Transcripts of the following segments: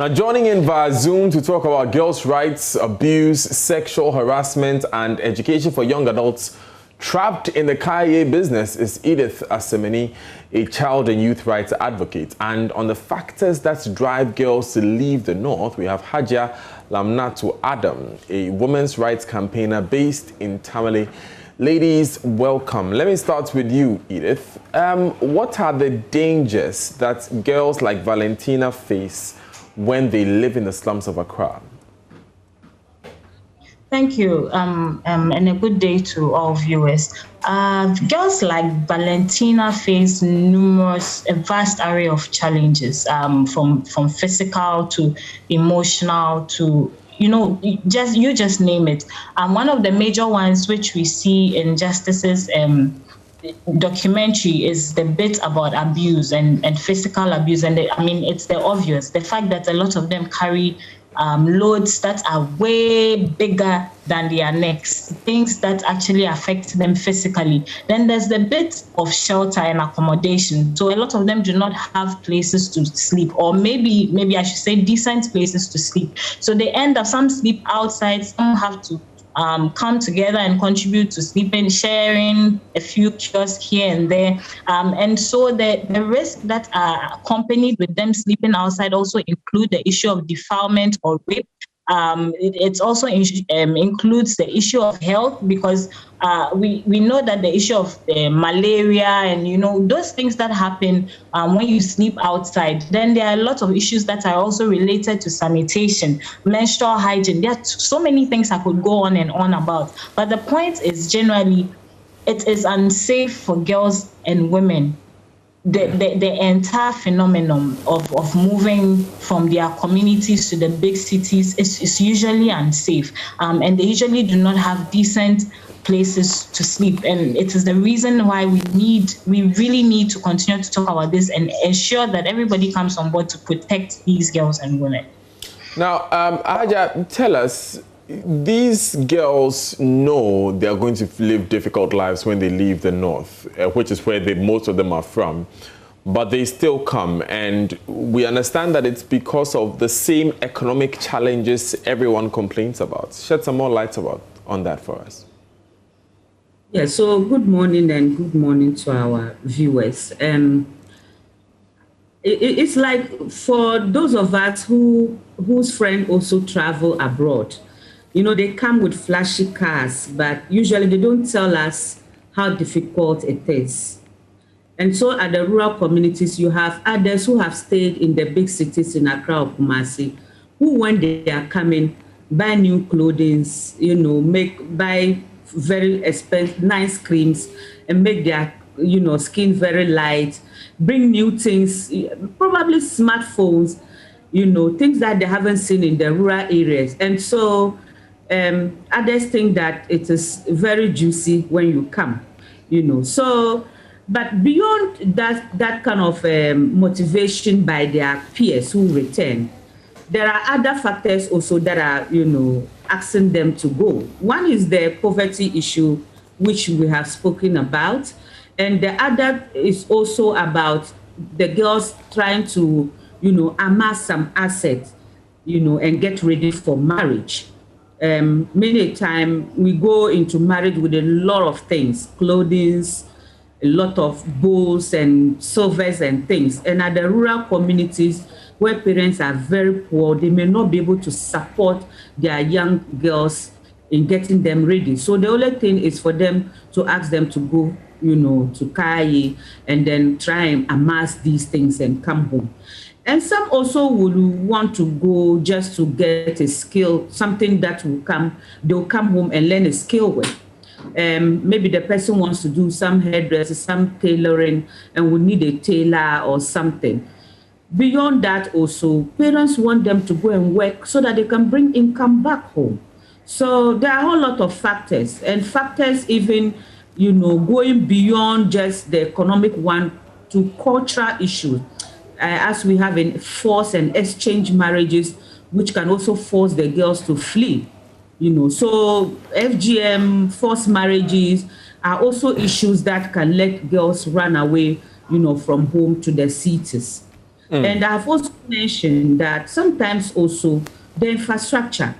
Now, joining in via Zoom to talk about girls' rights, abuse, sexual harassment, and education for young adults trapped in the kaya business is Edith Asemani, a child and youth rights advocate. And on the factors that drive girls to leave the North, we have Hajia Lamnatu Adam, a women's rights campaigner based in Tamale. Ladies, welcome. Let me start with you, Edith. What are the dangers that girls like Valentina face when they live in the slums of Accra? Thank you, and a good day to all viewers. Girls like Valentina face a vast array of challenges, from physical to emotional to, you just name it. One of the major ones which we see in Justice's documentary is the bit about abuse and physical abuse. And it's the obvious, the fact that a lot of them carry loads that are way bigger than their necks, things that actually affect them physically. Then there's the bit of shelter and accommodation. So a lot of them do not have places to sleep, or maybe I should say decent places to sleep. So they end up, some sleep outside, some have to come together and contribute to sleeping, sharing a few kiosks here and there. And so the risks that are accompanied with them sleeping outside also include the issue of defilement or rape. It also includes the issue of health, because we know that the issue of malaria and those things that happen when you sleep outside. Then there are a lot of issues that are also related to sanitation, menstrual hygiene. There are so many things I could go on and on about. But the point is, generally, it is unsafe for girls and women. The entire phenomenon of moving from their communities to the big cities is usually unsafe, and they usually do not have decent places to sleep. And it is the reason why we really need to continue to talk about this and ensure that everybody comes on board to protect these girls and women. Now, Aja, tell us, these girls know they are going to live difficult lives when they leave the North, which is where most of them are from, but they still come. And we understand that it's because of the same economic challenges everyone complains about. Shed some more light on that for us. Yeah, so good morning and good morning to our viewers. It's like for those of us whose friends also travel abroad, they come with flashy cars, but usually they don't tell us how difficult it is. And so at the rural communities, you have others who have stayed in the big cities in Accra or Kumasi, who when they are coming, buy new clothing, buy very expensive, nice creams, and make their, skin very light, bring new things, probably smartphones, things that they haven't seen in the rural areas. And so others think that it is very juicy when you come, So, but beyond that kind of motivation by their peers who return, there are other factors also that are, asking them to go. One is the poverty issue, which we have spoken about. And the other is also about the girls trying to, amass some assets, and get ready for marriage. Many times we go into marriage with a lot of things, clothing, a lot of bowls and silvers and things. And at the rural communities where parents are very poor, they may not be able to support their young girls in getting them ready. So the only thing is for them to ask them to go, to Kaya and then try and amass these things and come home. And some also will want to go just to get a skill, something that they'll come home and learn a skill with. Maybe the person wants to do some hairdressing, some tailoring, and will need a tailor or something. Beyond that also, parents want them to go and work so that they can bring income back home. So there are a whole lot of factors, and factors even, going beyond just the economic one to cultural issues. As we have in forced and exchange marriages, which can also force the girls to flee. So FGM, forced marriages are also issues that can let girls run away, from home to the cities. And I've also mentioned that sometimes also the infrastructure.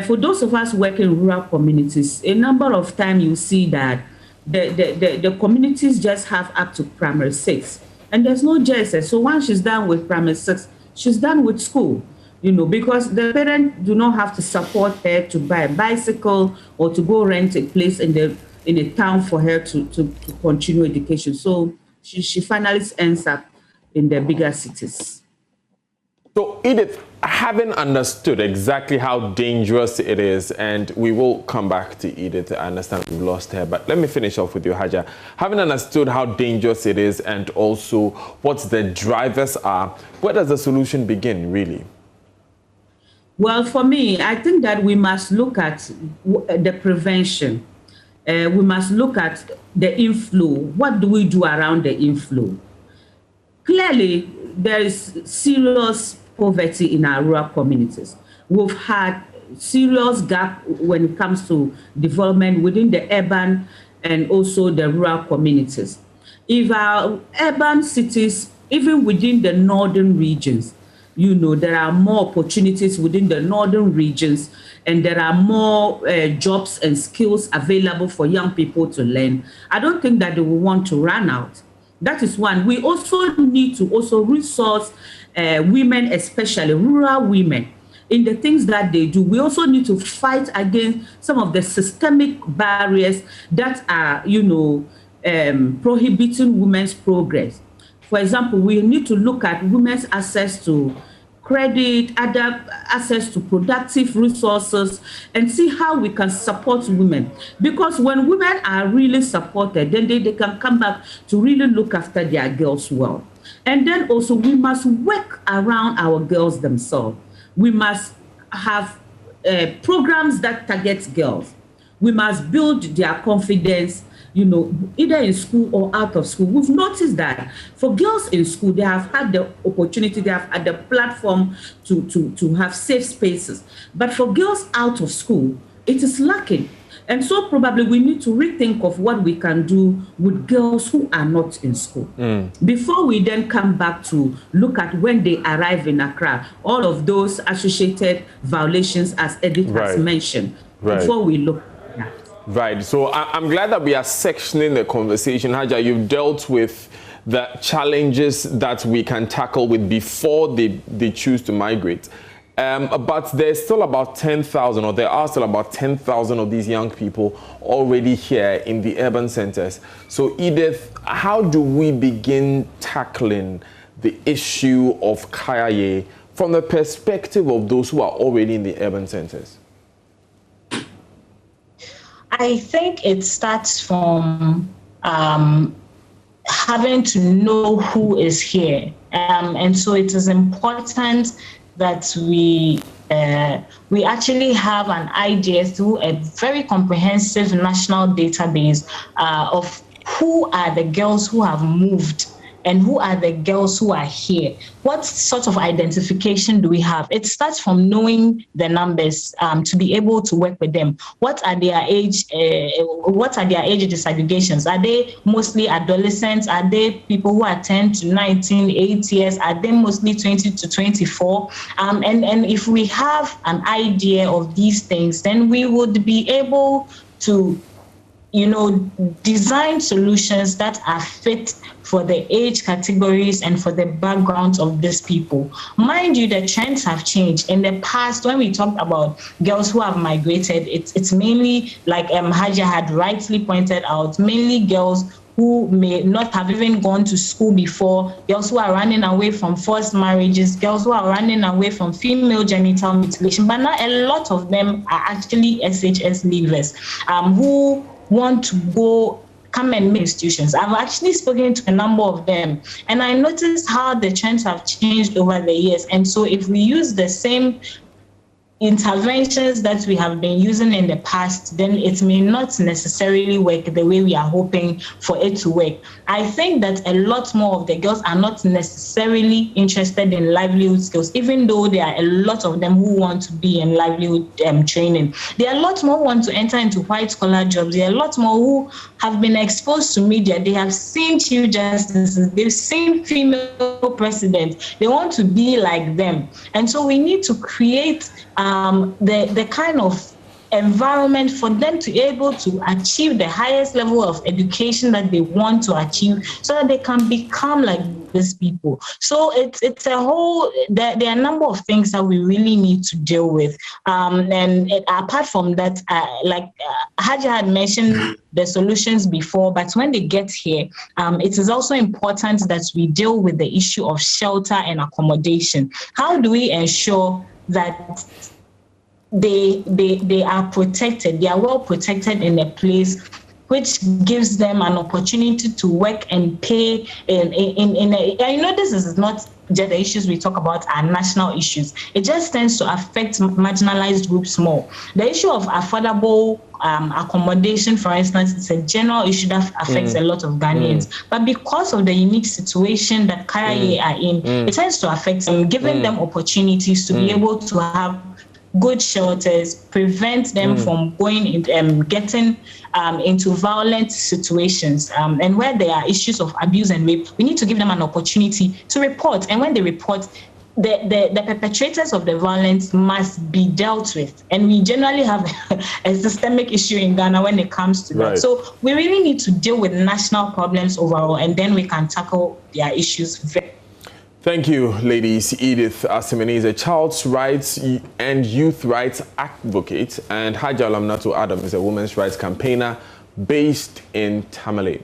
For those of us working in rural communities, a number of times you see that the communities just have up to primary 6. And there's no JSS. So once she's done with primary 6, she's done with school. Because the parents do not have to support her to buy a bicycle or to go rent a place in a town for her to continue education. So she finally ends up in the bigger cities. So Edith, having understood exactly how dangerous it is, and we will come back to Edith, I understand we've lost her, but let me finish off with you, Haja. Having understood how dangerous it is and also what the drivers are, where does the solution begin, really? Well, for me, I think that we must look at the prevention. We must look at the inflow. What do we do around the inflow? Clearly, there is serious poverty in our rural communities. We've had serious gap when it comes to development within the urban and also the rural communities. If our urban cities, even within the northern regions, there are more opportunities within the northern regions, and there are more jobs and skills available for young people to learn. I don't think that they will want to run out. That is one. We also need to resource women, especially rural women, in the things that they do. We also need to fight against some of the systemic barriers that are, prohibiting women's progress. For example, we need to look at women's access to credit, other access to productive resources, and see how we can support women. Because when women are really supported, then they can come back to really look after their girls well. And then also we must work around our girls themselves. We must have programs that target girls. We must build their confidence, either in school or out of school. We've noticed that for girls in school, they have had the opportunity, they have had the platform to have safe spaces. But for girls out of school, it is lacking. And so probably we need to rethink of what we can do with girls who are not in school. Before we then come back to look at when they arrive in Accra, all of those associated violations as Edith has mentioned, before we look at that. Right. So I'm glad that we are sectioning the conversation. Haja, you've dealt with the challenges that we can tackle with before they choose to migrate. But there's still about 10,000, or there are still about 10,000 of these young people already here in the urban centers. So Edith, how do we begin tackling the issue of Kayaye from the perspective of those who are already in the urban centers? I think it starts from having to know who is here. And so it is important that we actually have an idea through a very comprehensive national database of who are the girls who have moved and who are the girls who are here. What sort of identification do we have? It starts from knowing the numbers to be able to work with them. What are their age? What are their age disaggregations? Are they mostly adolescents? Are they people who are 10 to 19, 8 years? Are they mostly 20 to 24? And if we have an idea of these things, then we would be able to design solutions that are fit for the age categories and for the backgrounds of these people. Mind you, the trends have changed. In the past, when we talked about girls who have migrated, it's mainly, like Haja had rightly pointed out, mainly girls who may not have even gone to school before, girls who are running away from forced marriages, girls who are running away from female genital mutilation. But now a lot of them are actually SHS leavers who want to come and make institutions. I've actually spoken to a number of them, and I noticed how the trends have changed over the years. And so if we use the same interventions that we have been using in the past, then it may not necessarily work the way we are hoping for it to work. I think that a lot more of the girls are not necessarily interested in livelihood skills, even though there are a lot of them who want to be in livelihood training. There are a lot more who want to enter into white-collar jobs. There are a lot more who have been exposed to media. They have seen chief justices. They've seen female presidents. They want to be like them. And so we need to create the kind of environment for them to be able to achieve the highest level of education that they want to achieve, so that they can become like these people. So it's a whole, there are a number of things that we really need to deal with. And apart from that, Haja had mentioned the solutions before, but when they get here, it is also important that we deal with the issue of shelter and accommodation. How do we ensure that they are protected, they are well protected in a place which gives them an opportunity to work and pay this is not just the issues we talk about are national issues. It just tends to affect marginalized groups more. The issue of affordable accommodation, for instance, it's a general issue that affects a lot of Ghanaians. But because of the unique situation that Kaya are in, it tends to affect them, giving them opportunities to be able to have good shelters, prevent them from going in, getting into violent situations. And where there are issues of abuse and rape, we need to give them an opportunity to report. And when they report, the perpetrators of the violence must be dealt with. And we generally have a systemic issue in Ghana when it comes to that. So we really need to deal with national problems overall, and then we can tackle their issues very. Thank you, ladies. Edith Asemeni is a child's rights and youth rights advocate, and Haja Lamnatu Adam is a women's rights campaigner based in Tamale.